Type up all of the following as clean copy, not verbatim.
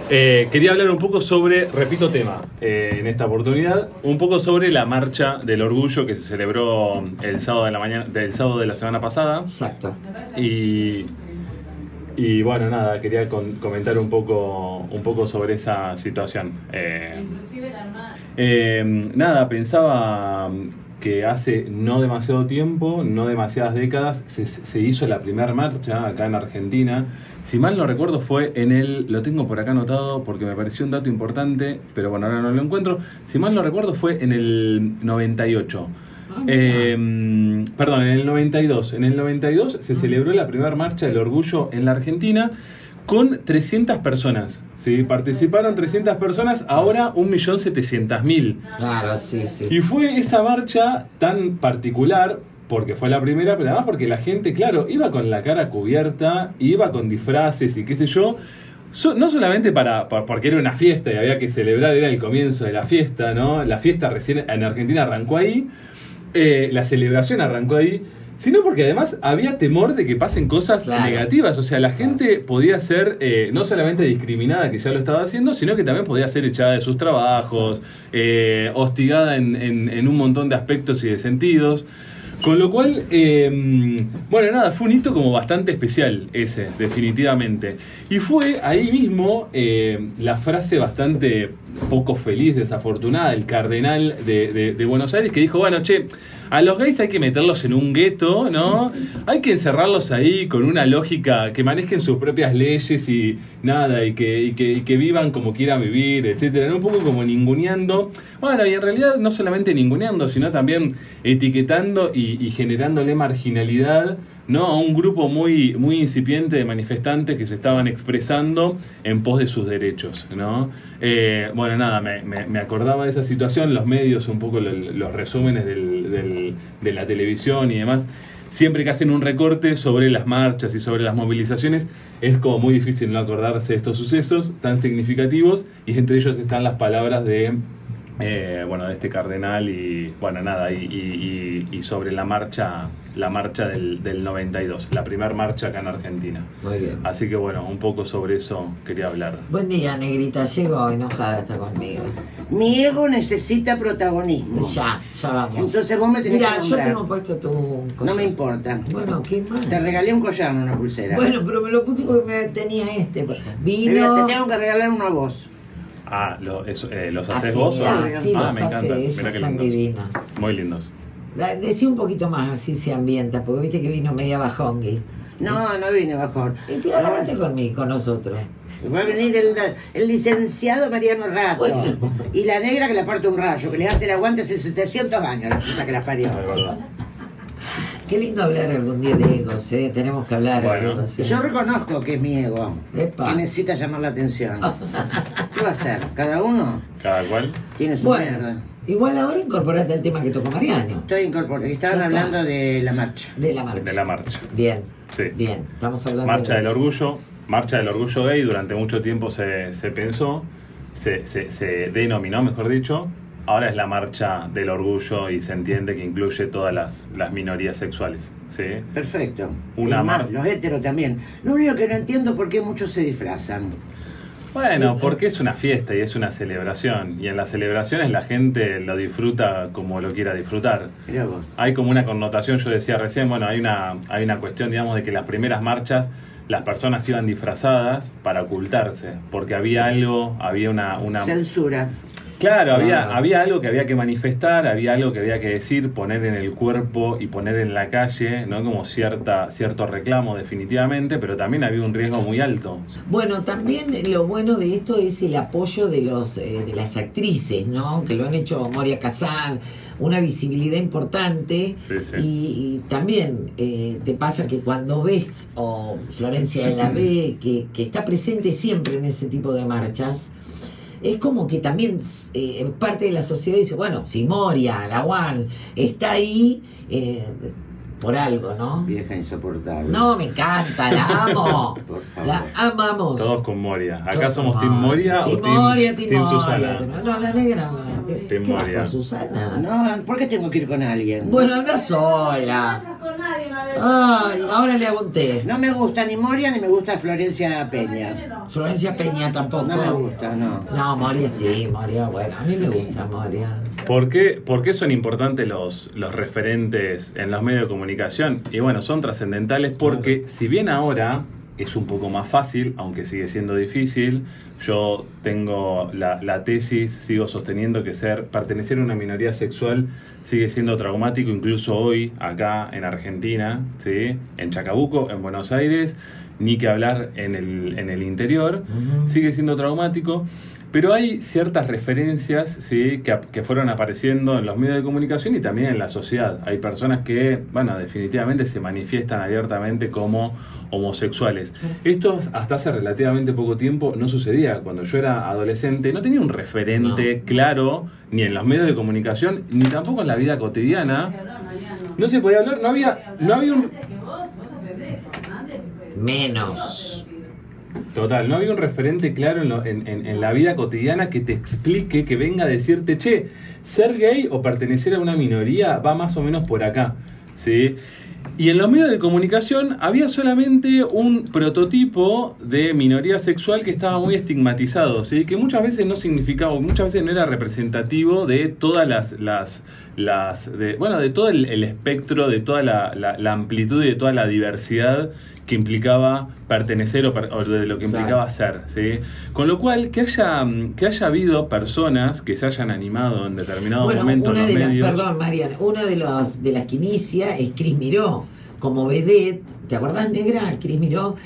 Quería hablar un poco sobre, repito tema, en esta oportunidad, un poco sobre la marcha del orgullo que se celebró el sábado de la mañana, del sábado de la semana pasada. Exacto. Y bueno, nada, quería comentar un poco sobre esa situación. Nada, pensaba que hace no demasiado tiempo, no demasiadas décadas, se hizo la primera marcha acá en Argentina. Si mal no recuerdo fue lo tengo por acá anotado porque me pareció un dato importante, pero bueno, ahora no lo encuentro. Si mal no recuerdo fue en el 98. Perdón, en el 92. En el 92 se celebró la primera marcha del orgullo en la Argentina con 300 personas. ¿Sí? Participaron 300 personas, ahora 1.700.000. Claro, sí. Y fue esa marcha tan particular, porque fue la primera, pero además porque la gente, claro, iba con la cara cubierta, iba con disfraces y qué sé yo. No solamente porque era una fiesta y había que celebrar, era el comienzo de la fiesta, ¿no? La fiesta recién en Argentina arrancó ahí, la celebración arrancó ahí, sino porque además había temor de que pasen cosas negativas. O sea, la gente podía ser no solamente discriminada, que ya lo estaba haciendo, sino que también podía ser echada de sus trabajos, hostigada en un montón de aspectos y de sentidos. Con lo cual, bueno, nada, fue un hito como bastante especial ese, definitivamente. Y fue ahí mismo la frase bastante poco feliz, desafortunada, del cardenal de Buenos Aires, que dijo, bueno, che, a los gays hay que meterlos en un gueto, ¿no? Sí. Hay que encerrarlos ahí con una lógica, que manejen sus propias leyes y nada, y que vivan como quieran vivir, etcétera. Un poco como ninguneando. Bueno, y en realidad no solamente ninguneando, sino también etiquetando y generándole marginalidad, ¿no? A un grupo muy incipiente de manifestantes que se estaban expresando en pos de sus derechos, ¿no? Bueno, nada, me acordaba de esa situación, los medios, un poco los resúmenes de la televisión y demás, siempre que hacen un recorte sobre las marchas y sobre las movilizaciones, es como muy difícil no acordarse de estos sucesos tan significativos, y entre ellos están las palabras de este cardenal y bueno, nada, y sobre la marcha del 92, la primera marcha acá en Argentina. Muy bien. Así que bueno, un poco sobre eso quería hablar. Buen día, negrita, llego enojada, está conmigo. Mi ego necesita protagonismo. Ya vamos. Entonces vos me tenés que nombrar. Mira, yo tengo puesto tu collar. No me importa. Bueno, qué mal. Te regalé un collar, una pulsera. Bueno, pero me lo puse porque me tenía vino. Te tengo que regalar uno a vos. Ah, ¿los haces así, vos? Mirá, sí, me los encanta. hace, ellos son divinos. Muy lindos. Decí un poquito más, así se ambienta, porque viste que vino media bajongui. No vine bajón. Y te la ganaste conmigo, con nosotros. Va a venir el licenciado Mariano Rato. Bueno. Y la negra que le parte un rayo, que le hace el aguante hace 700 años, la puta que la parió. Qué lindo hablar algún día de egos, ¿eh? Tenemos que hablar de egos. Yo reconozco que es mi ego, Epa. que necesita llamar la atención. ¿Qué va a hacer? ¿Cada uno? Cada cual. Tiene su mierda. Igual ahora incorporate al tema que tocó Mariano. Estoy incorporado. Estaban hablando de la marcha. De la marcha. De la marcha. Bien. Sí. Bien. Estamos hablando Marcha de del orgullo. Marcha del orgullo gay. Durante mucho tiempo se pensó, se denominó, mejor dicho. Ahora es la marcha del orgullo y se entiende que incluye todas las minorías sexuales. ¿Sí? Perfecto. Los héteros también. Lo único que no entiendo es por qué muchos se disfrazan. Bueno, porque es una fiesta y es una celebración. Y en las celebraciones la gente lo disfruta como lo quiera disfrutar. Mirá vos. Hay como una connotación, yo decía recién, bueno, hay una cuestión, digamos, de que las primeras marchas las personas iban disfrazadas para ocultarse. Porque había una censura. Claro, había algo que había que manifestar, había algo que había que decir, poner en el cuerpo y poner en la calle, ¿no? Como cierto reclamo definitivamente, pero también había un riesgo muy alto. Bueno, también lo bueno de esto es el apoyo de las actrices, ¿no? Que lo han hecho Moria Kazan, una visibilidad importante. Sí. Y también te pasa que cuando ves, o Florencia de la B, que está presente siempre en ese tipo de marchas, es como que también parte de la sociedad dice, bueno, si Moria, la Juan, está ahí por algo, ¿no? Vieja insoportable. No, me encanta, la amo. Por favor. La amamos. Todos con Moria. ¿Acá somos Team Moria o Team Susana? No, la negra no. Team ¿Qué vas Moria. con Susana? No, ¿por qué tengo que ir con alguien? Bueno, anda sola. No con nadie, Mabel. Ay, ahora le hago un té. No me gusta ni Moria ni me gusta Florencia Peña. Florencia Peña tampoco. No me gusta, no. No, Moria sí, Moria, bueno, a mí me gusta Moria. ¿Por qué son importantes los referentes en los medios de comunicación? Y bueno, son trascendentales porque si bien ahora es un poco más fácil, aunque sigue siendo difícil, yo tengo la tesis, sigo sosteniendo que pertenecer a una minoría sexual sigue siendo traumático, incluso hoy, acá en Argentina, ¿sí? En Chacabuco, en Buenos Aires, ni que hablar en el interior, sigue siendo traumático. Pero hay ciertas referencias, ¿sí? que fueron apareciendo en los medios de comunicación y también en la sociedad. Hay personas que, bueno, definitivamente se manifiestan abiertamente como homosexuales. Esto hasta hace relativamente poco tiempo no sucedía. Cuando yo era adolescente no tenía un referente claro, ni en los medios de comunicación, ni tampoco en la vida cotidiana. No se podía hablar, no había un... Menos. Total, no había un referente claro en la vida cotidiana que te explique, que venga a decirte, che, ser gay o pertenecer a una minoría va más o menos por acá, ¿sí? Y en los medios de comunicación había solamente un prototipo de minoría sexual que estaba muy estigmatizado, ¿sí? Que muchas veces no significaba, muchas veces no era representativo de todas de todo el espectro, de toda la amplitud y de toda la diversidad que implicaba pertenecer o de lo que implicaba ser, ¿sí? Con lo cual, que haya habido personas que se hayan animado en determinado momento en los medios... Perdón, Marian, una de las que inicia es Cris Miró, como vedette, ¿te acordás, negra? Cris Miró,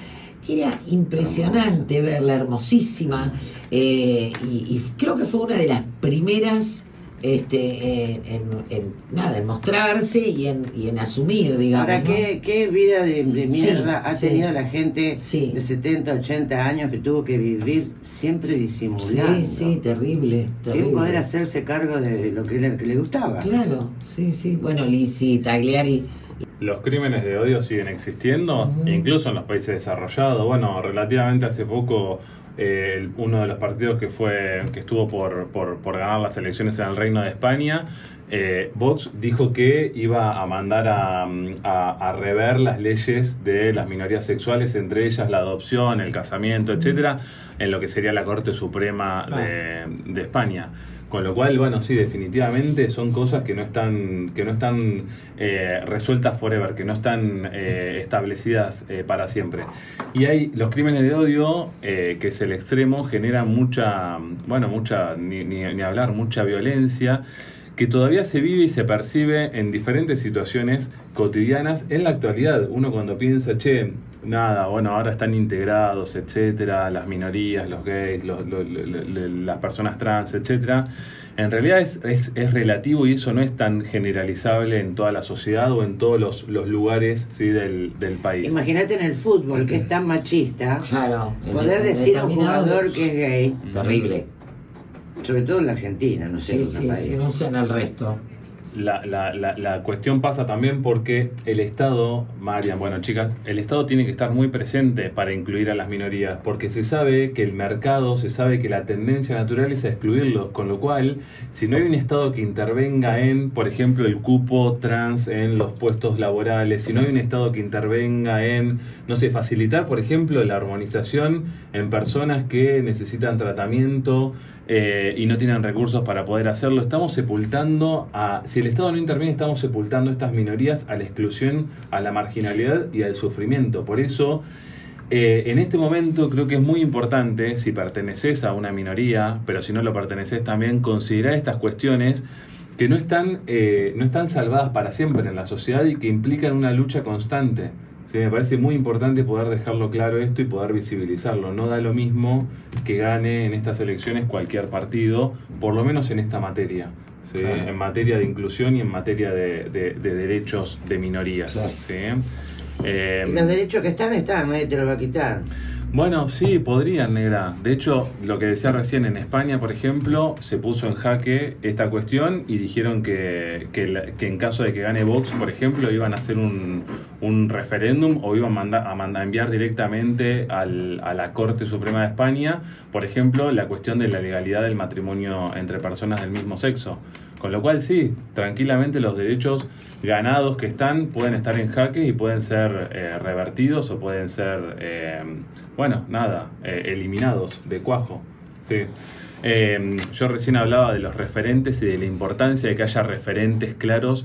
que era impresionante verla, hermosísima, y creo que fue una de las primeras en mostrarse y en asumir, digamos. Ahora, ¿no? ¿qué vida de mierda ha tenido la gente Sí. de 70, 80 años que tuvo que vivir siempre disimulando? Sí, terrible. Sin poder hacerse cargo de lo que le gustaba. Claro, sí. Bueno, Lizzy Tagliari. Los crímenes de odio siguen existiendo, incluso en los países desarrollados. Bueno, relativamente hace poco, uno de los partidos que estuvo por ganar las elecciones en el Reino de España, Vox dijo que iba a mandar a rever las leyes de las minorías sexuales, entre ellas la adopción, el casamiento, etcétera, en lo que sería la Corte Suprema de España. Con lo cual, bueno, sí, definitivamente son cosas que no están resueltas forever, que no están establecidas para siempre. Y hay los crímenes de odio, que es el extremo, generan mucha violencia, que todavía se vive y se percibe en diferentes situaciones cotidianas en la actualidad. Uno cuando piensa, ahora están integrados, etcétera, las minorías, los gays, las personas trans, etcétera. En realidad es relativo y eso no es tan generalizable en toda la sociedad o en todos los lugares, ¿sí? del país. Imagínate en el fútbol, que es tan machista, Claro. poder decir a un jugador que es gay, Terrible. sobre todo en la Argentina, no sé, Sí, no sé en el resto. La cuestión pasa también porque el Estado, Marian, chicas, el Estado tiene que estar muy presente para incluir a las minorías, porque se sabe que el mercado, se sabe que la tendencia natural es a excluirlos, con lo cual, si no hay un Estado que intervenga en, por ejemplo, el cupo trans en los puestos laborales, si no hay un Estado que intervenga en, facilitar, por ejemplo, la armonización en personas que necesitan tratamiento y no tienen recursos para poder hacerlo, estamos sepultando si el Estado no interviene, estamos sepultando a estas minorías a la exclusión, a la marginalidad y al sufrimiento. Por eso, en este momento creo que es muy importante, si perteneces a una minoría, pero si no lo perteneces también, considerar estas cuestiones que no están salvadas para siempre en la sociedad y que implican una lucha constante. Sí, me parece muy importante poder dejarlo claro esto y poder visibilizarlo. No da lo mismo que gane en estas elecciones cualquier partido, por lo menos en esta materia, ¿sí? Claro. En materia de inclusión y en materia de derechos de minorías. Claro. ¿Sí? Y los derechos que están, nadie te los va a quitar. Bueno, sí, podrían, negra. De hecho, lo que decía recién, en España, por ejemplo, se puso en jaque esta cuestión y dijeron que en caso de que gane Vox, por ejemplo, iban a hacer un referéndum o iban a enviar directamente a la Corte Suprema de España, por ejemplo, la cuestión de la legalidad del matrimonio entre personas del mismo sexo. Con lo cual sí, tranquilamente los derechos ganados que pueden estar en jaque y pueden ser revertidos o pueden ser, eliminados de cuajo. Sí. Yo recién hablaba de los referentes y de la importancia de que haya referentes claros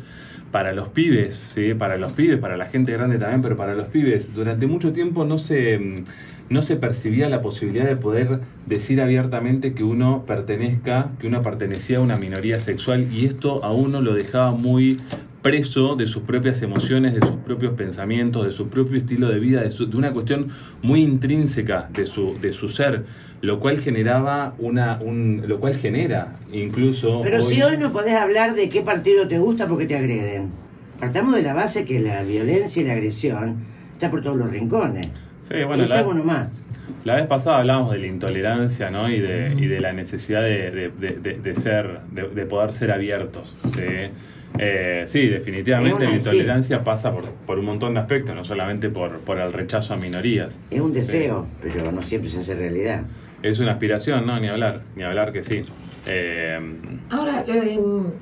para los pibes, ¿sí? Para los pibes, para la gente grande también, pero para los pibes. Durante mucho tiempo no se percibía la posibilidad de poder decir abiertamente que uno pertenecía a una minoría sexual, y esto a uno lo dejaba muy preso de sus propias emociones, de sus propios pensamientos, de su propio estilo de vida, de una cuestión muy intrínseca de su ser, lo cual genera incluso. Pero si hoy no podés hablar de qué partido te gusta porque te agreden. Partamos de la base que la violencia y la agresión está por todos los rincones. Sí, bueno, eso es uno más. La vez pasada hablábamos de la intolerancia, ¿no? y de la necesidad de poder ser abiertos, ¿sí? Sí, definitivamente la intolerancia pasa por un montón de aspectos, no solamente por el rechazo a minorías. Es un deseo, sí, pero no siempre se hace realidad. Es una aspiración, ¿no? Ni hablar que sí. Ahora,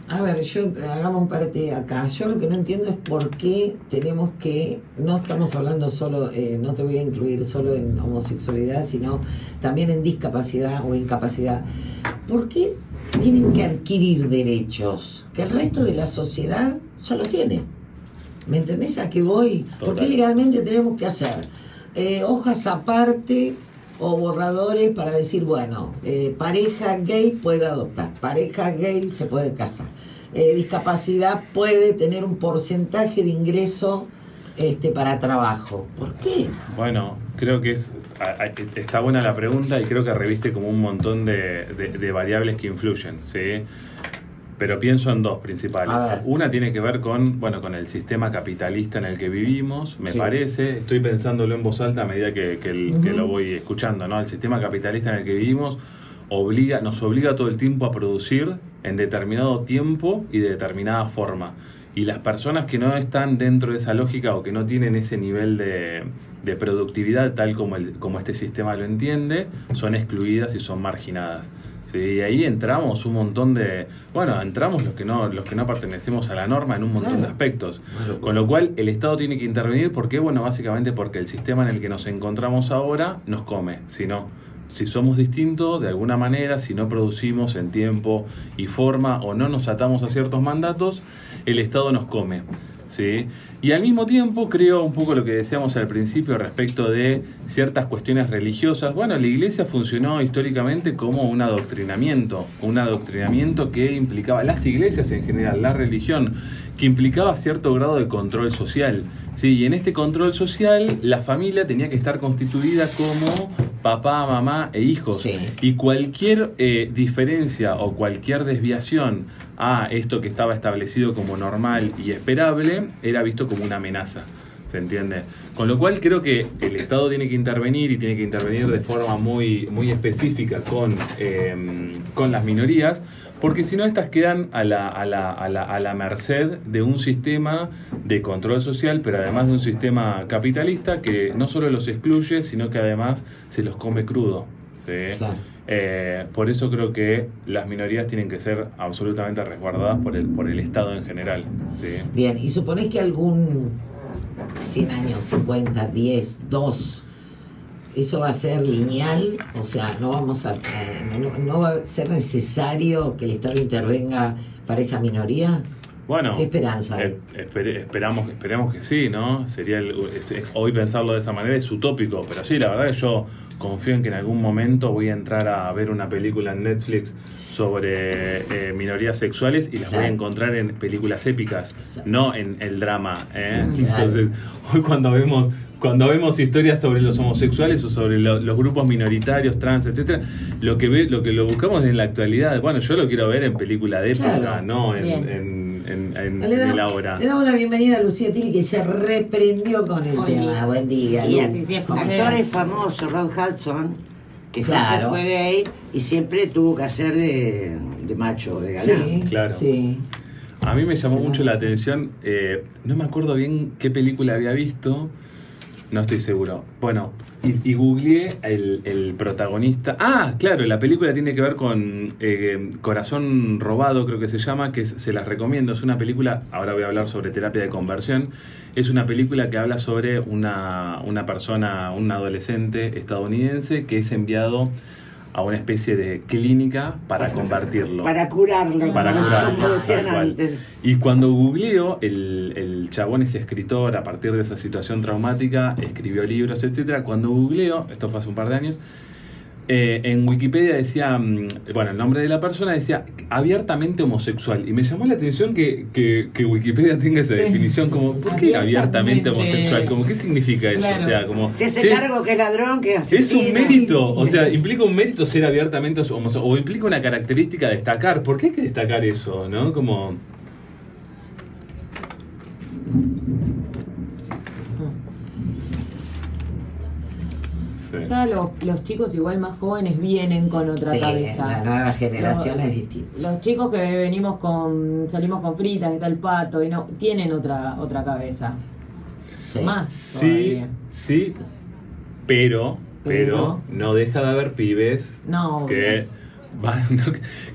hagamos un parte acá. Yo lo que no entiendo es por qué tenemos que, no estamos hablando solo, no te voy a incluir solo en homosexualidad, sino también en discapacidad o incapacidad. ¿Por qué tienen que adquirir derechos que el resto de la sociedad ya los tiene? ¿Me entendés a qué voy? ¿Por qué legalmente tenemos que hacer hojas aparte o borradores para decir, pareja gay puede adoptar, pareja gay se puede casar, discapacidad puede tener un porcentaje de ingreso para trabajo? ¿Por qué? Bueno, creo que está buena la pregunta, y creo que reviste como un montón de variables que influyen, ¿sí? Pero pienso en dos principales. Una tiene que ver con el sistema capitalista en el que vivimos, me parece. Estoy pensándolo en voz alta a medida que lo voy escuchando, ¿no? El sistema capitalista en el que vivimos nos obliga todo el tiempo a producir en determinado tiempo y de determinada forma. Y las personas que no están dentro de esa lógica o que no tienen ese nivel de productividad tal como este sistema lo entiende, son excluidas y son marginadas. Sí, y ahí entramos un montón entramos los que no pertenecemos a la norma en un montón de aspectos. Con lo cual el Estado tiene que intervenir. ¿Por qué? Básicamente porque el sistema en el que nos encontramos ahora nos come. Si somos distintos de alguna manera, si no producimos en tiempo y forma o no nos atamos a ciertos mandatos, el Estado nos come, ¿sí? Y al mismo tiempo creo un poco lo que decíamos al principio respecto de ciertas cuestiones religiosas. La Iglesia funcionó históricamente como un adoctrinamiento que implicaba, las iglesias en general, la religión, que implicaba cierto grado de control social, ¿sí? Y en este control social la familia tenía que estar constituida como papá, mamá e hijos. Sí. Y cualquier diferencia o cualquier desviación a esto que estaba establecido como normal y esperable era visto como una amenaza, ¿se entiende? Con lo cual creo que el Estado tiene que intervenir, y tiene que intervenir de forma muy, muy específica con las minorías, porque si no estas quedan a la merced de un sistema de control social, pero además de un sistema capitalista que no solo los excluye, sino que además se los come crudo, ¿sí? Claro. Por eso creo que las minorías tienen que ser absolutamente resguardadas por el Estado en general, ¿sí? Bien, y suponés que algún 100 años, 50, 10, 2, ¿eso va a ser lineal? O sea, no va a ser necesario que el Estado intervenga para esa minoría. ¿Qué esperanza hay? Esperamos que sí, ¿no? Hoy pensarlo de esa manera es utópico, pero sí, la verdad que yo confío en que en algún momento voy a entrar a ver una película en Netflix sobre minorías sexuales y las voy a encontrar en películas épicas, no en el drama, ¿eh? Entonces, hoy cuando vemos historias sobre los homosexuales o sobre los grupos minoritarios, trans, etcétera, lo que lo buscamos en la actualidad. Yo lo quiero ver en película de época, no en la hora. Le damos la bienvenida a Lucía Tini, que se reprendió con el tema. Buen día. Y actores famosos, Rod Hudson, que siempre fue gay y siempre tuvo que hacer de macho, de galán. Sí, claro. Sí. A mí me llamó mucho la atención, no me acuerdo bien qué película había visto, No estoy seguro. Bueno, y googleé el protagonista. Ah, claro, la película tiene que ver con Corazón Robado, creo que se llama, se las recomiendo. Es una película, ahora voy a hablar sobre terapia de conversión. Es una película que habla sobre una persona, un adolescente estadounidense que es enviado a una especie de clínica para convertirlo. Para curarlo, como decían tal cual. antes. Y cuando googleo, el chabón es escritor, a partir de esa situación traumática, escribió libros, etcétera. Cuando googleo, esto fue hace un par de años, en Wikipedia decía, bueno, el nombre de la persona decía abiertamente homosexual. Y me llamó la atención que Wikipedia tenga esa definición, como, ¿por qué abiertamente homosexual? Como, ¿qué significa eso? Claro. O sea, como, Se hace cargo que es ladrón, que es asesino. es un mérito, o sea, implica un mérito ser abiertamente homosexual, o implica una característica destacar. ¿Por qué hay que destacar eso, no? Como... Sí. Ya los chicos igual más jóvenes vienen con otra Sí, cabeza. la nueva generación es distinta. Los chicos que salimos con fritas, que está el pato, y no, tienen otra cabeza. Sí. Más Sí, todavía. sí, pero no deja de haber pibes No,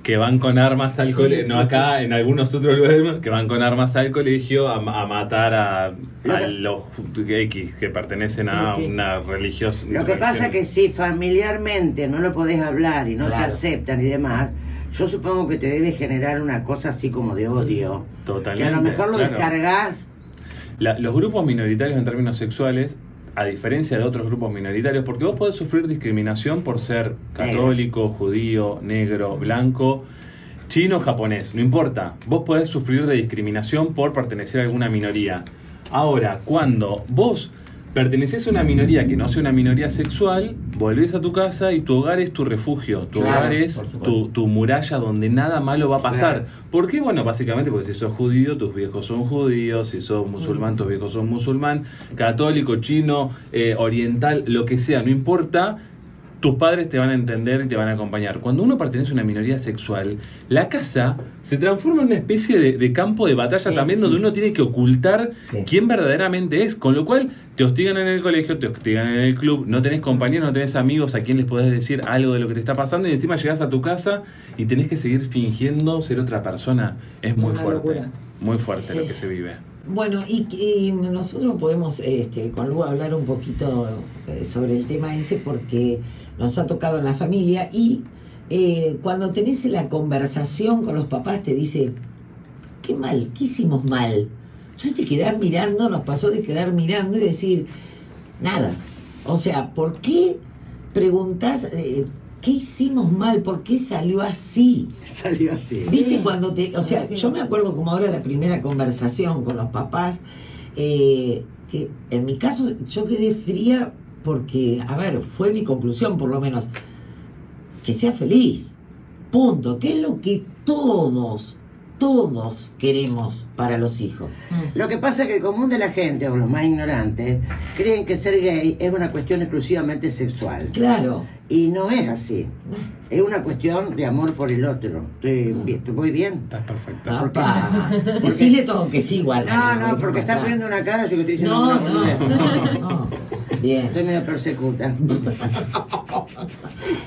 que van con armas al Sí, colegio, no sí, acá, sí. en algunos otros lugares, que van con armas al colegio a matar a Lo que- los X que pertenecen a Sí, sí. una religiosa. Lo que pasa es que si familiarmente no lo podés hablar y no te Claro. aceptan y demás, yo supongo que te debe generar una cosa así como de odio. Totalmente, Que a lo mejor lo claro. descargas. Los grupos minoritarios en términos sexuales, a diferencia de otros grupos minoritarios, porque vos podés sufrir discriminación por ser católico, judío, negro, blanco, chino, japonés, no importa. Vos podés sufrir de discriminación por pertenecer a alguna minoría. Ahora, cuando vos perteneces a una minoría que no sea una minoría sexual, volvés a tu casa y tu hogar es tu refugio, tu Claro, hogar es por supuesto. tu muralla donde nada malo va a pasar. Claro. ¿Por qué? Bueno, básicamente porque si sos judío, tus viejos son judíos, si sos musulmán, tus viejos son musulmán, católico, chino, oriental, lo que sea, no importa, tus padres te van a entender y te van a acompañar. Cuando uno pertenece a una minoría sexual, la casa se transforma en una especie de campo de batalla también, Sí. donde uno tiene que ocultar Sí. quién verdaderamente es, con lo cual te hostigan en el colegio, te hostigan en el club, no tenés compañeros, no tenés amigos a quien les podés decir algo de lo que te está pasando, y encima llegás a tu casa y tenés que seguir fingiendo ser otra persona. Es muy Una fuerte, locura. muy fuerte Sí. lo que se vive. Bueno, y nosotros podemos con Lu hablar un poquito sobre el tema ese porque nos ha tocado en la familia y cuando tenés la conversación con los papás te dice, qué mal, qué hicimos mal. Entonces te quedás mirando, nos pasó de quedar mirando y decir, nada. O sea, ¿por qué preguntás qué hicimos mal? ¿Por qué salió así? Salió así. ¿Viste Sí. cuando te...? O sea, Sí, yo sí. me acuerdo como ahora la primera conversación con los papás, que en mi caso yo quedé fría porque, a ver, fue mi conclusión por lo menos, que sea feliz, punto, que es lo que todos queremos para los hijos. Lo que pasa es que el común de la gente, o los más ignorantes, creen que ser gay es una cuestión exclusivamente sexual. Claro. Y no es así. Es una cuestión de amor por el otro. ¿Voy bien? Estás perfecta. Papá, decile todo que sí igual. No, María, no, porque está estás poniendo una cara yo que estoy diciendo No, una boludez. no. Bien. Estoy medio persecuta.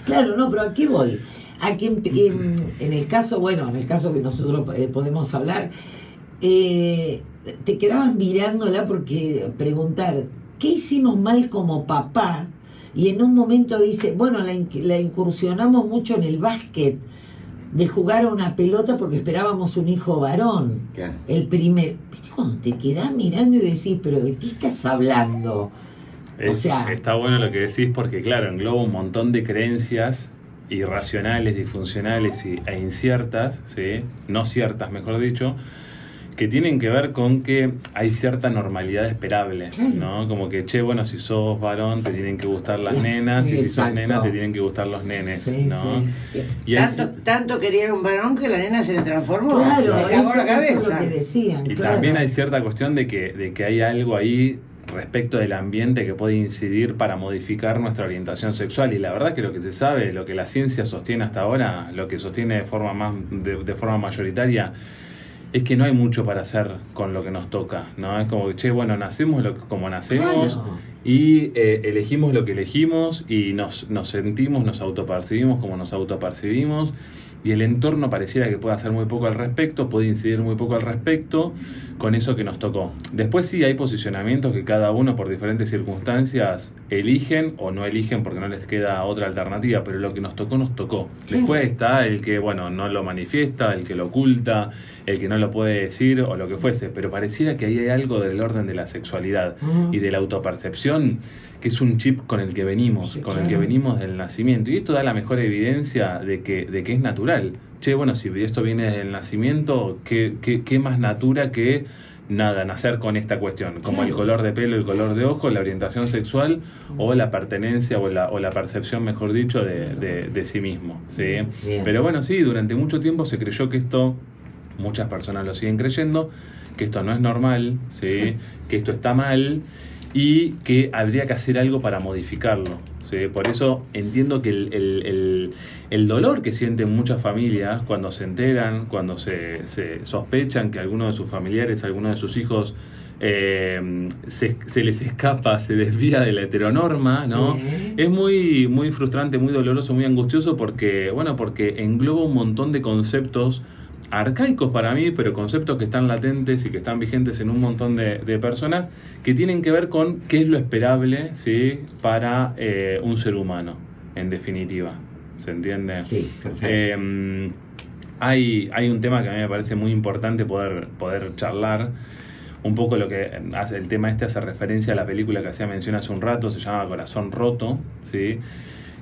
Claro, no, pero ¿a qué voy? A que en el caso, bueno, en el caso que nosotros podemos hablar, te quedabas mirándola porque preguntar, ¿qué hicimos mal como papá? Y en un momento dice, bueno, la incursionamos mucho en el básquet, de jugar a una pelota porque esperábamos un hijo varón. Claro. El primer. ¿Viste cuando te quedás mirando y decís, pero ¿de qué estás hablando? O sea, Está bueno lo que decís porque, claro, engloba un montón de creencias irracionales, disfuncionales e inciertas, ¿sí? No ciertas, mejor dicho, que tienen que ver con que hay cierta normalidad esperable, ¿no? Como que, che, bueno, si sos varón te tienen que gustar las nenas, y si sos Exacto. nena te tienen que gustar los nenes, Sí, ¿no? sí. Y ahí Tanto quería un varón que la nena se le transformó. Claro, le cagó la eso es lo cabeza. que decían. Y claro. también hay cierta cuestión de que hay algo ahí respecto del ambiente que puede incidir para modificar nuestra orientación sexual. Y la verdad que lo que se sabe, lo que la ciencia sostiene hasta ahora, lo que sostiene de forma mayoritaria, es que no hay mucho para hacer con lo que nos toca, ¿no? Es como que, che, bueno, nacemos como nacemos, Claro. y elegimos lo que elegimos y nos sentimos, nos autopercibimos como nos autopercibimos, y el entorno pareciera que puede hacer muy poco al respecto, puede incidir muy poco al respecto con eso que nos tocó. Después sí hay posicionamientos que cada uno por diferentes circunstancias eligen o no eligen porque no les queda otra alternativa, pero lo que nos tocó, nos tocó. Sí. Después está el que, bueno, no lo manifiesta, el que lo oculta, el que no lo puede decir o lo que fuese, pero pareciera que ahí hay algo del orden de la sexualidad y de la autopercepción, que es un chip con el que venimos, Sí, con claro. el que venimos del nacimiento, y esto da la mejor evidencia de que es natural. Che, bueno, si esto viene desde el nacimiento, ¿qué más natura que nada, nacer con esta cuestión? Como Claro. el color de pelo, el color de ojo, la orientación sexual o la pertenencia o la percepción, mejor dicho, de sí mismo, ¿sí? Bien. Pero bueno, sí, durante mucho tiempo se creyó que esto, muchas personas lo siguen creyendo, que esto no es normal, ¿sí? Que esto está mal y que habría que hacer algo para modificarlo, ¿sí? Por eso entiendo que el dolor que sienten muchas familias cuando se enteran, cuando se sospechan que alguno de sus familiares, alguno de sus hijos se les escapa, se desvía de la heteronorma, ¿no? Sí. Es muy, muy frustrante, muy doloroso, muy angustioso porque engloba un montón de conceptos arcaicos para mí, pero conceptos que están latentes y que están vigentes en un montón de personas, que tienen que ver con qué es lo esperable, ¿sí? Para un ser humano, en definitiva. ¿Se entiende? Sí, perfecto. Hay un tema que a mí me parece muy importante poder charlar. Un poco lo que hace el tema hace referencia a la película que hacía mención hace un rato, se llama Corazón Roto, ¿sí?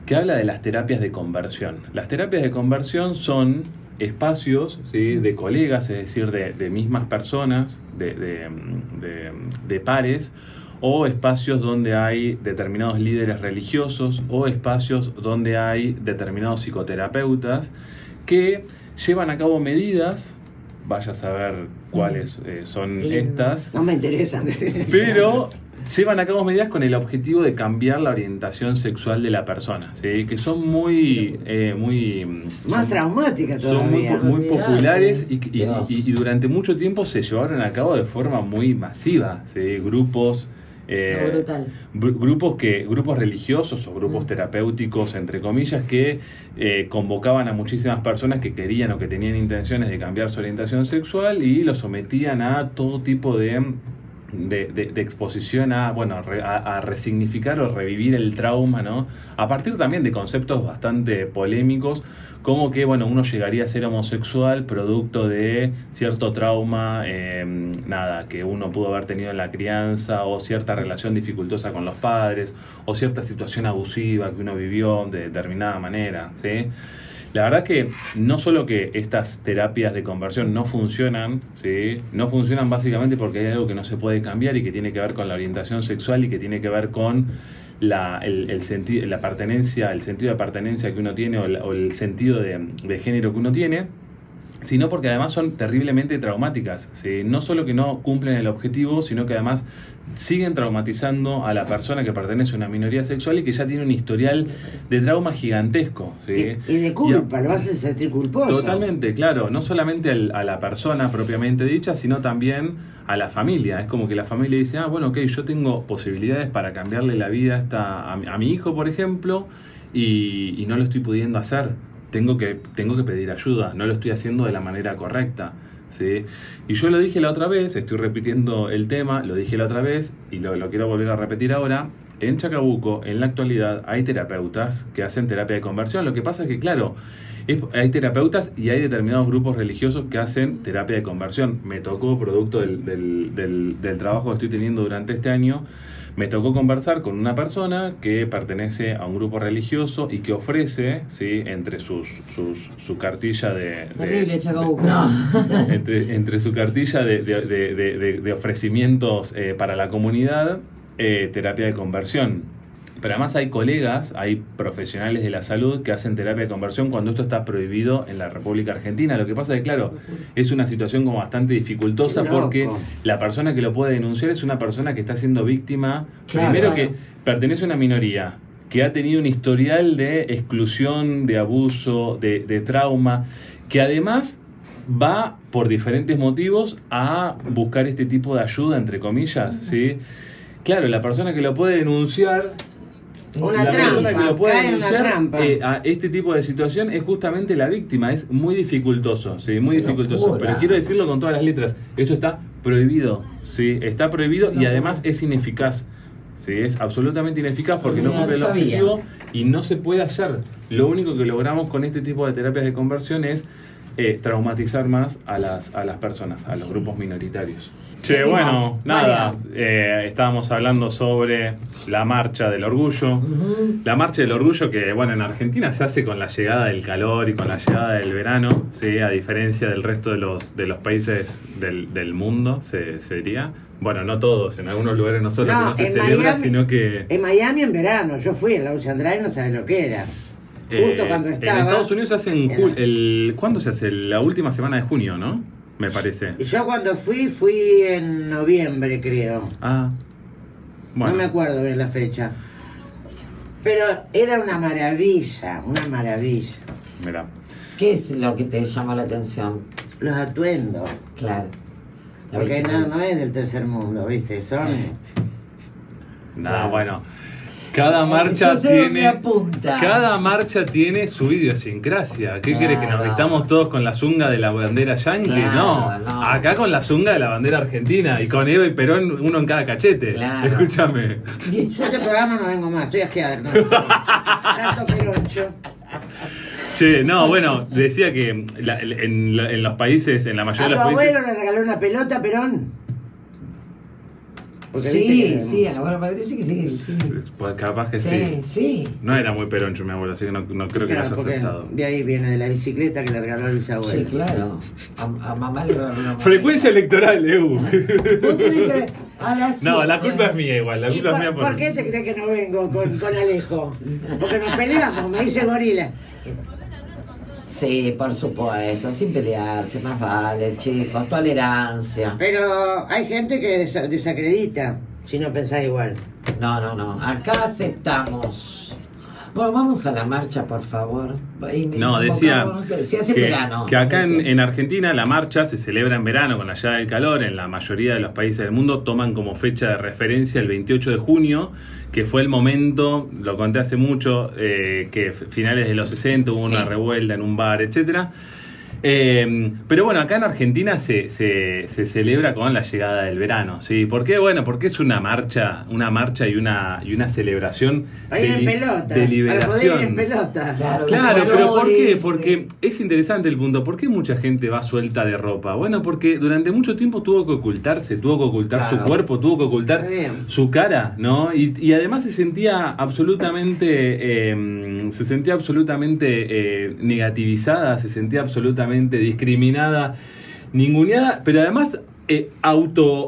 Que habla de las terapias de conversión. Las terapias de conversión son espacios, ¿sí? De colegas, es decir, de mismas personas, de pares, o espacios donde hay determinados líderes religiosos, o espacios donde hay determinados psicoterapeutas que llevan a cabo medidas, vaya a saber cuáles son estas, No me interesan. pero llevan a cabo medidas con el objetivo de cambiar la orientación sexual de la persona, ¿sí? Que son muy Más traumática son muy, todavía. muy populares Dios. y durante mucho tiempo se llevaron a cabo de forma muy masiva, ¿sí? Grupos Brutal. grupos religiosos o grupos terapéuticos, entre comillas, que convocaban a muchísimas personas que querían o que tenían intenciones de cambiar su orientación sexual y los sometían a todo tipo de exposición a resignificar o revivir el trauma, ¿no? A partir también de conceptos bastante polémicos, como que uno llegaría a ser homosexual producto de cierto trauma, que uno pudo haber tenido en la crianza, o cierta relación dificultosa con los padres, o cierta situación abusiva que uno vivió de determinada manera, ¿sí? La verdad que no solo que estas terapias de conversión no funcionan, ¿sí? No funcionan básicamente porque hay algo que no se puede cambiar y que tiene que ver con la orientación sexual y que tiene que ver con el sentido de pertenencia que uno tiene o el sentido de género que uno tiene, sino porque además son terriblemente traumáticas, ¿sí? No solo que no cumplen el objetivo, sino que además siguen traumatizando a la persona que pertenece a una minoría sexual y que ya tiene un historial de trauma gigantesco, ¿sí? Y de culpa, lo hace sentir culposo. Totalmente, claro, no solamente a la persona propiamente dicha, sino también a la familia. Es como que la familia dice, yo tengo posibilidades para cambiarle la vida a mi hijo, por ejemplo, y no lo estoy pudiendo hacer. Tengo que pedir ayuda, no lo estoy haciendo de la manera correcta, ¿sí? Y yo lo dije la otra vez, estoy repitiendo el tema, lo dije la otra vez y lo quiero volver a repetir ahora. En Chacabuco, en la actualidad, hay terapeutas que hacen terapia de conversión. Lo que pasa es que, claro, hay terapeutas y hay determinados grupos religiosos que hacen terapia de conversión. Me tocó, producto del trabajo que estoy teniendo durante este año, me tocó conversar con una persona que pertenece a un grupo religioso y que ofrece, ¿sí? Entre su cartilla Terrible, Chacabuco. entre su cartilla de ofrecimientos para la comunidad, terapia de conversión. Pero además hay colegas, hay profesionales de la salud que hacen terapia de conversión cuando esto está prohibido en la República Argentina. Lo que pasa es que, claro, es una situación como bastante dificultosa porque la persona que lo puede denunciar es una persona que está siendo víctima, Claro. primero que pertenece a una minoría, que ha tenido un historial de exclusión, de abuso, de trauma, que además va por diferentes motivos a buscar este tipo de ayuda, entre comillas, ¿sí? claro, la persona que lo puede denunciar... Una La persona trampa, que lo puede cae en una denunciar trampa. a este tipo de situación es justamente la víctima. Es muy dificultoso, ¿sí? Muy dificultoso. Locura. Pero quiero decirlo con todas las letras. Esto está prohibido, ¿sí? Está prohibido y además es ineficaz. ¿Sí? Es absolutamente ineficaz porque no No cumple el sabía. objetivo y no se puede hacer. Lo único que logramos con este tipo de terapias de conversión es traumatizar más a las personas, a los grupos minoritarios. Che, Seguimos. bueno, nada, Mariano. estábamos hablando sobre la marcha del orgullo. Ujú. La marcha del orgullo que, bueno, en Argentina se hace con la llegada del calor y con la llegada del verano, ¿sí? A diferencia del resto de los países del mundo, se diría. Bueno, no todos, en algunos lugares no solo que no se en celebra, Miami, sino que... En Miami en verano, yo fui en la UCI Andrade, no sabes lo que era. Justo cuando estaba. En Estados Unidos se hace en era- ¿cuándo se hace? La última semana de junio, ¿no? Me parece. Y yo cuando fui en noviembre, creo. Ah, bueno. No me acuerdo bien la fecha. Pero era una maravilla, una maravilla. Mirá. ¿Qué es lo que te llama la atención? Los atuendos. Claro. La Porque vestimenta. no es del tercer mundo, ¿viste? Son. Nada, Claro. bueno. Cada marcha Yo sé dónde tiene. apunta. Cada marcha tiene su idiosincrasia. ¿Qué querés que nos Claro. vistamos todos con la zunga de la bandera yanqui? Claro, no. no. Acá con la zunga de la bandera argentina y con Eva y Perón uno en cada cachete. Claro. Escúchame. Yo a este programa no vengo más, estoy asqueada. ¿No? Tanto peroncho. Che, no, bueno, decía que en los países, en la ¿A mayoría tu de los países. abuelo le regaló una pelota, Perón? Porque Sí, viste que- sí, a la buena parece que sí. Sí, Pues capaz que sí. sí. sí. No era muy peroncho mi abuelo, así que no creo que lo Claro, haya porque aceptado. de ahí viene de la bicicleta que le regaló el bisabuelo. Sí, claro. A mamá le regaló una Frecuencia electoral, Eu. ¿Vos tenés que a las No, la 7? culpa es mía igual, la ¿Y culpa es mía por qué te crees que no vengo con Alejo? Porque nos peleamos, me dice gorila. Sí, por supuesto, sin pelearse, más vale, chicos, tolerancia. Pero hay gente que desacredita si no pensás igual. No, acá aceptamos. Bueno, vamos a la marcha, por favor. No, decía Se hace verano. que acá decías. en Argentina la marcha se celebra en verano con la llegada del calor. En la mayoría de los países del mundo toman como fecha de referencia el 28 de junio, que fue el momento, lo conté hace mucho, que finales de los 60 hubo una Sí. revuelta en un bar, etcétera. Pero bueno, acá en Argentina se celebra con la llegada del verano, ¿sí? ¿Por qué? Bueno, porque es una marcha y una celebración Para ir en pelota. de Para liberación. poder ir en pelota. Claro, Claro, los pero ¿por qué? colores, Porque es interesante el punto. ¿Por qué mucha gente va suelta de ropa? Bueno, porque durante mucho tiempo tuvo que ocultarse, tuvo que ocultar Claro. su cuerpo, tuvo que ocultar Está bien. su cara, ¿no? Y además se sentía absolutamente negativizada, se sentía absolutamente discriminada, ninguneada, pero además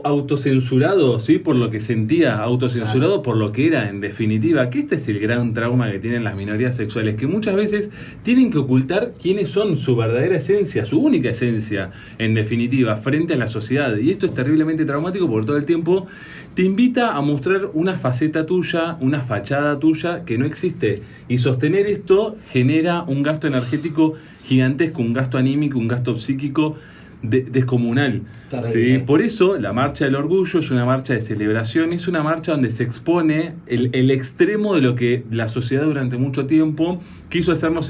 autocensurado, ¿sí? Por lo que sentía, autocensurado por lo que era, en definitiva, que este es el gran trauma que tienen las minorías sexuales, que muchas veces tienen que ocultar quiénes son, su verdadera esencia, su única esencia, en definitiva, frente a la sociedad. Y esto es terriblemente traumático porque todo el tiempo te invita a mostrar una faceta tuya, una fachada tuya que no existe. Y sostener esto genera un gasto energético gigantesco, un gasto anímico, un gasto psíquico descomunal. Terrible. ¿Sí? Por eso la marcha del orgullo es una marcha de celebración, es una marcha donde se expone el extremo de lo que la sociedad durante mucho tiempo quiso hacernos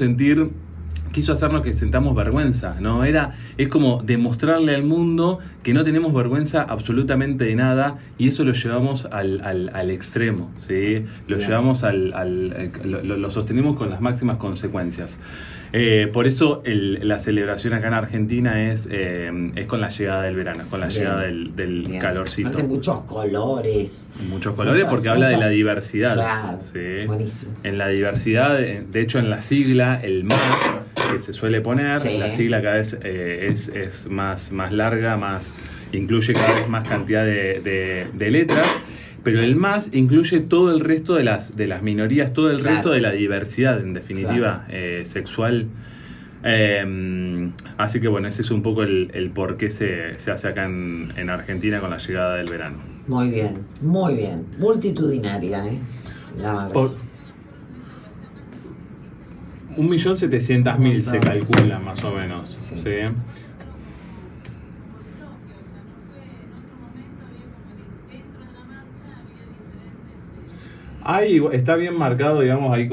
que sentamos vergüenza, ¿no? Es como demostrarle al mundo que no tenemos vergüenza absolutamente de nada, y eso lo llevamos al extremo, ¿sí? Lo Bien. llevamos lo sostenemos con las máximas consecuencias. Por eso la celebración acá en Argentina es con la llegada del verano, es con la Bien. llegada del Bien. calorcito. Aparte, muchos colores. Muchos colores porque habla de la diversidad. Claro, ¿sí? buenísimo. En la diversidad, de hecho en la sigla, el más que se suele poner, Sí. la sigla cada vez es más larga, incluye cada vez más cantidad de letras, pero el más incluye todo el resto de las minorías, todo el Claro. resto de la diversidad, en definitiva, sexual. Así que bueno, ese es un poco el por qué se hace acá en Argentina con la llegada del verano. Muy bien, muy bien. Multitudinaria, ¿eh? La marcha. Por 1.700.000 se calcula más o menos. Sí. ¿sí? Está bien marcado, digamos, hay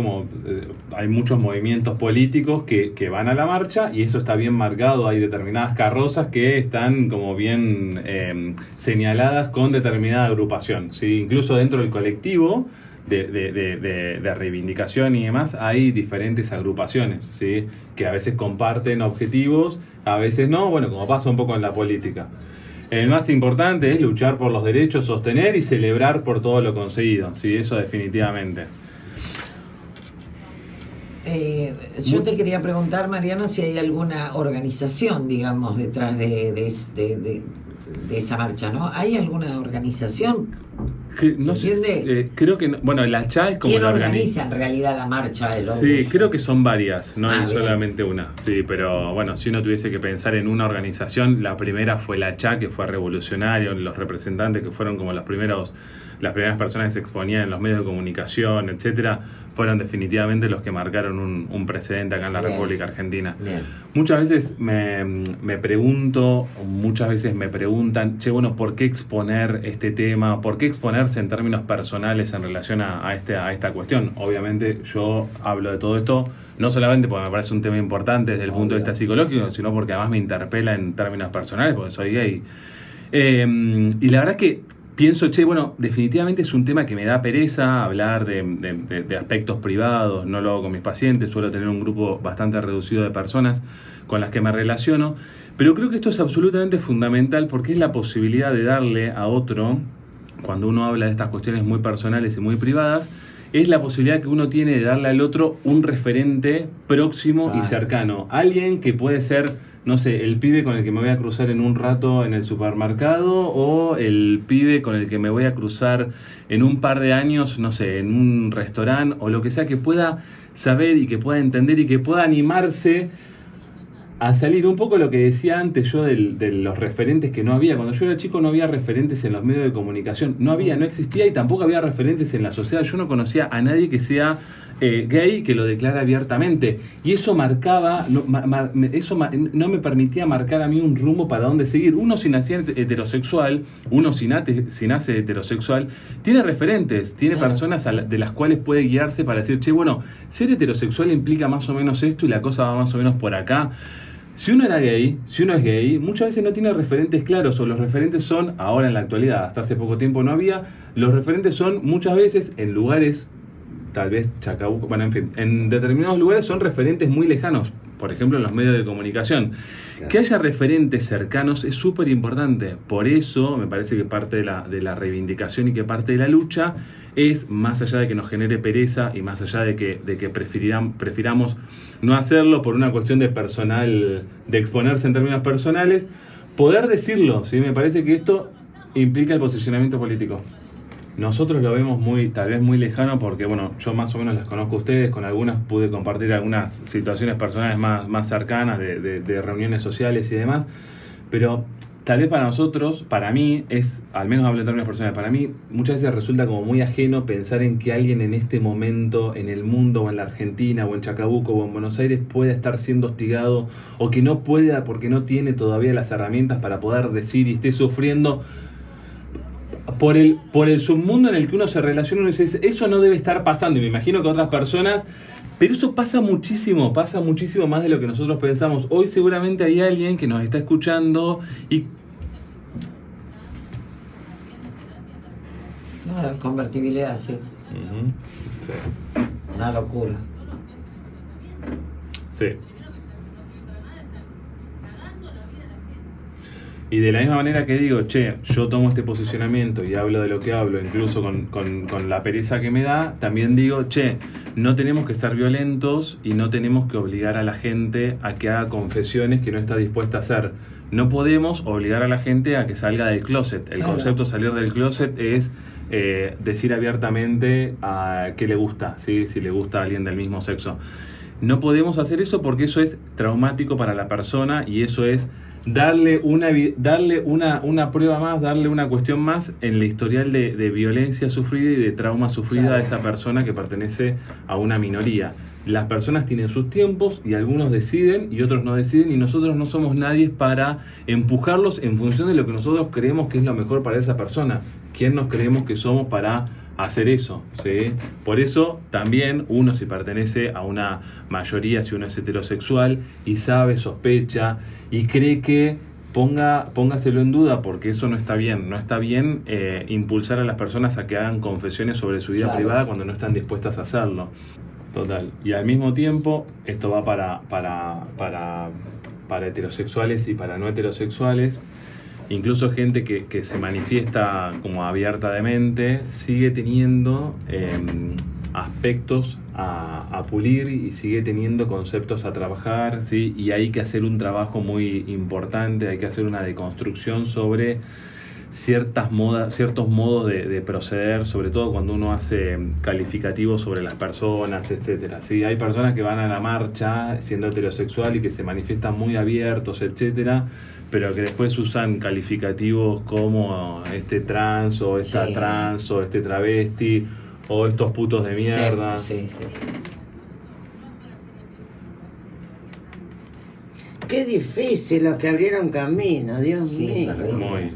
hay muchos movimientos políticos que van a la marcha y eso está bien marcado. Hay determinadas carrozas que están como bien señaladas con determinada agrupación, ¿sí? Incluso dentro del colectivo de reivindicación y demás hay diferentes agrupaciones, ¿sí? Que a veces comparten objetivos, a veces no, bueno, como pasa un poco en la política. El más importante es luchar por los derechos, sostener y celebrar por todo lo conseguido, ¿sí? Eso definitivamente. Yo te quería preguntar, Mariano, si hay alguna organización, digamos, detrás de esa marcha, ¿no? ¿Hay alguna organización? No sé, creo que no. Bueno, la CHA es como ¿quién la organiza en realidad la marcha del orgullo? Sí, creo que son varias, no hay bien. solamente una. Sí, pero bueno, si uno tuviese que pensar en una organización, la primera fue la CHA, que fue revolucionario, los representantes que fueron como las primeras personas que se exponían en los medios de comunicación, etcétera, fueron definitivamente los que marcaron un precedente acá en la República Argentina. Bien. Muchas veces me pregunto, muchas veces me preguntan, bueno, ¿por qué exponer este tema? ¿Por qué exponerse en términos personales en relación a esta cuestión? Obviamente yo hablo de todo esto no solamente porque me parece un tema importante desde el punto de vista psicológico, sino porque además me interpela en términos personales, porque soy gay. Y la verdad es que pienso, bueno, definitivamente es un tema que me da pereza hablar de aspectos privados, no lo hago con mis pacientes, suelo tener un grupo bastante reducido de personas con las que me relaciono, pero creo que esto es absolutamente fundamental porque es la posibilidad de darle a otro, cuando uno habla de estas cuestiones muy personales y muy privadas, es la posibilidad que uno tiene de darle al otro un referente próximo y cercano, alguien que puede ser, no sé, el pibe con el que me voy a cruzar en un rato en el supermercado o el pibe con el que me voy a cruzar en un par de años, no sé, en un restaurante o lo que sea, que pueda saber y que pueda entender y que pueda animarse a salir. Un poco lo que decía antes yo de los referentes que no había. Cuando yo era chico no había referentes en los medios de comunicación, no existía y tampoco había referentes en la sociedad. Yo no conocía a nadie que sea gay que lo declara abiertamente y eso marcaba, no me permitía marcar a mí un rumbo para dónde seguir. Uno si nace heterosexual, uno si nace heterosexual, tiene referentes, tiene personas de las cuales puede guiarse para decir, bueno, ser heterosexual implica más o menos esto y la cosa va más o menos por acá. Si uno es gay, muchas veces no tiene referentes claros, o los referentes son, ahora en la actualidad, hasta hace poco tiempo no había, los referentes son muchas veces en lugares, tal vez Chacabuco, bueno, en fin, en determinados lugares son referentes muy lejanos, por ejemplo en los medios de comunicación. Claro. Que haya referentes cercanos es súper importante, por eso me parece que parte de la reivindicación y que parte de la lucha es, más allá de que nos genere pereza y más allá de que prefiramos no hacerlo por una cuestión de exponerse en términos personales, poder decirlo, ¿sí? Me parece que esto implica el posicionamiento político. Nosotros lo vemos tal vez muy lejano porque, bueno, yo más o menos las conozco a ustedes, con algunas pude compartir algunas situaciones personales más cercanas de reuniones sociales y demás, pero tal vez para nosotros, para mí, al menos hablo en términos personales, para mí muchas veces resulta como muy ajeno pensar en que alguien en este momento, en el mundo, o en la Argentina, o en Chacabuco, o en Buenos Aires, pueda estar siendo hostigado, o que no pueda porque no tiene todavía las herramientas para poder decir y esté sufriendo por el submundo en el que uno se relaciona. Uno dice, eso no debe estar pasando, y me imagino que otras personas, pero eso pasa muchísimo más de lo que nosotros pensamos. Hoy seguramente hay alguien que nos está escuchando y... La convertibilidad, sí. Uh-huh. Sí. Una locura. Sí. Y de la misma manera que digo, yo tomo este posicionamiento y hablo de lo que hablo, incluso con la pereza que me da, también digo, no tenemos que ser violentos y no tenemos que obligar a la gente a que haga confesiones que no está dispuesta a hacer. No podemos obligar a la gente a que salga del closet. El concepto de salir del closet es decir abiertamente a qué le gusta, ¿sí? Si le gusta a alguien del mismo sexo. No podemos hacer eso porque eso es traumático para la persona y eso es darle una prueba más, darle una cuestión más en la historial de violencia sufrida y de trauma sufrida de esa persona que pertenece a una minoría. Las personas tienen sus tiempos y algunos deciden y otros no deciden, y nosotros no somos nadie para empujarlos en función de lo que nosotros creemos que es lo mejor para esa persona. ¿Quién nos creemos que somos para hacer eso, ¿sí? Por eso también uno, si pertenece a una mayoría, si uno es heterosexual y sabe, sospecha y cree que póngaselo en duda, porque eso no está bien. No está bien impulsar a las personas a que hagan confesiones sobre su vida privada cuando no están dispuestas a hacerlo. Total. Y al mismo tiempo, esto va para heterosexuales y para no heterosexuales. Incluso gente que se manifiesta como abierta de mente sigue teniendo aspectos a pulir y sigue teniendo conceptos a trabajar, ¿sí? Y hay que hacer un trabajo muy importante, hay que hacer una deconstrucción sobre ciertos modos de proceder, sobre todo cuando uno hace calificativos sobre las personas, etcétera. ¿Sí? Hay personas que van a la marcha siendo heterosexual y que se manifiestan muy abiertos, etcétera, pero que después usan calificativos como este trans o esta trans o este travesti o estos putos de mierda. Sí. Qué difícil los que abrieron camino, Dios mío. Muy.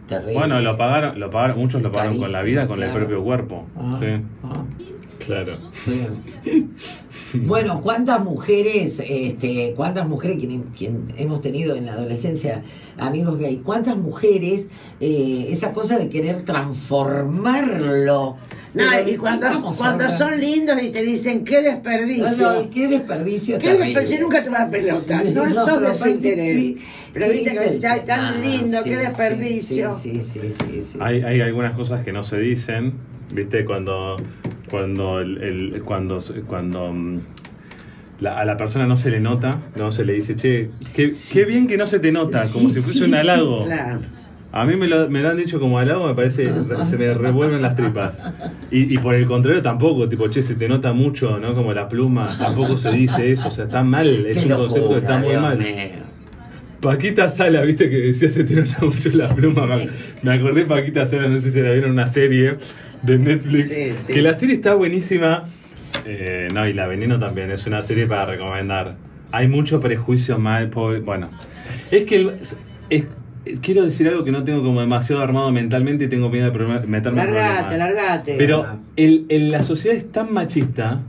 Terrible. Bueno, lo pagaron, muchos lo pagaron con la vida, con Clarísimo, el propio cuerpo. Sí. Claro. Sí. Bueno, ¿cuántas mujeres quien hemos tenido en la adolescencia amigos gay, cuántas mujeres esa cosa de querer transformarlo? No, y cuando son lindos y te dicen qué desperdicio. Qué desperdicio. ¿Qué desperdicio? Nunca te va a pelota, no sos de su interés. Pero viste que ya tan lindo, qué desperdicio. Sí. Hay algunas cosas que no se dicen, viste, cuando a la persona no se le nota, no se le dice, che, qué bien que no se te nota, como si fuese un halago. Claro. A mí me lo han dicho como halago, me parece, se me revuelven las tripas. Y por el contrario tampoco, tipo, che, se te nota mucho, ¿no? Como la pluma, tampoco se dice eso, o sea, está mal, es un concepto que está muy mal. Paquita Sala, viste que decía se te nota mucho la pluma. Me acordé de Paquita Sala, no sé si la vieron, una serie de Netflix. Que la serie está buenísima. No, y La Veneno también, es una serie para recomendar. Hay mucho prejuicio mal. Bueno, es que quiero decir algo que no tengo como demasiado armado mentalmente y tengo miedo de meterme en problemas. Largate. Pero la sociedad es tan machista,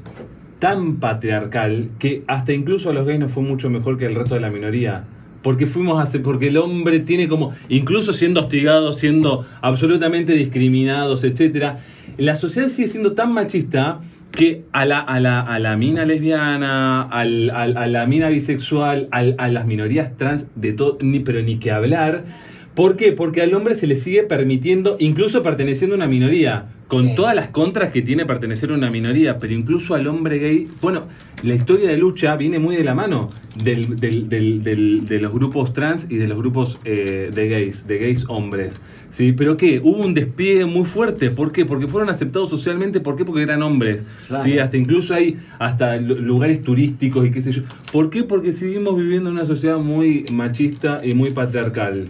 tan patriarcal, que hasta incluso a los gays nos fue mucho mejor que el resto de la minoría. Porque porque el hombre tiene como, incluso siendo hostigado, siendo absolutamente discriminados, etcétera, la sociedad sigue siendo tan machista que a la mina lesbiana, a la mina bisexual, a las minorías trans, de todo, pero ni que hablar. ¿Por qué? Porque al hombre se le sigue permitiendo, incluso perteneciendo a una minoría, con todas las contras que tiene pertenecer a una minoría, pero incluso al hombre gay. Bueno, la historia de lucha viene muy de la mano de los grupos trans y de los grupos de gays hombres. ¿Sí? ¿Pero qué? Hubo un despliegue muy fuerte. ¿Por qué? Porque fueron aceptados socialmente. ¿Por qué? Porque eran hombres. Claro. ¿Sí? Incluso hay lugares turísticos y qué sé yo. ¿Por qué? Porque seguimos viviendo en una sociedad muy machista y muy patriarcal.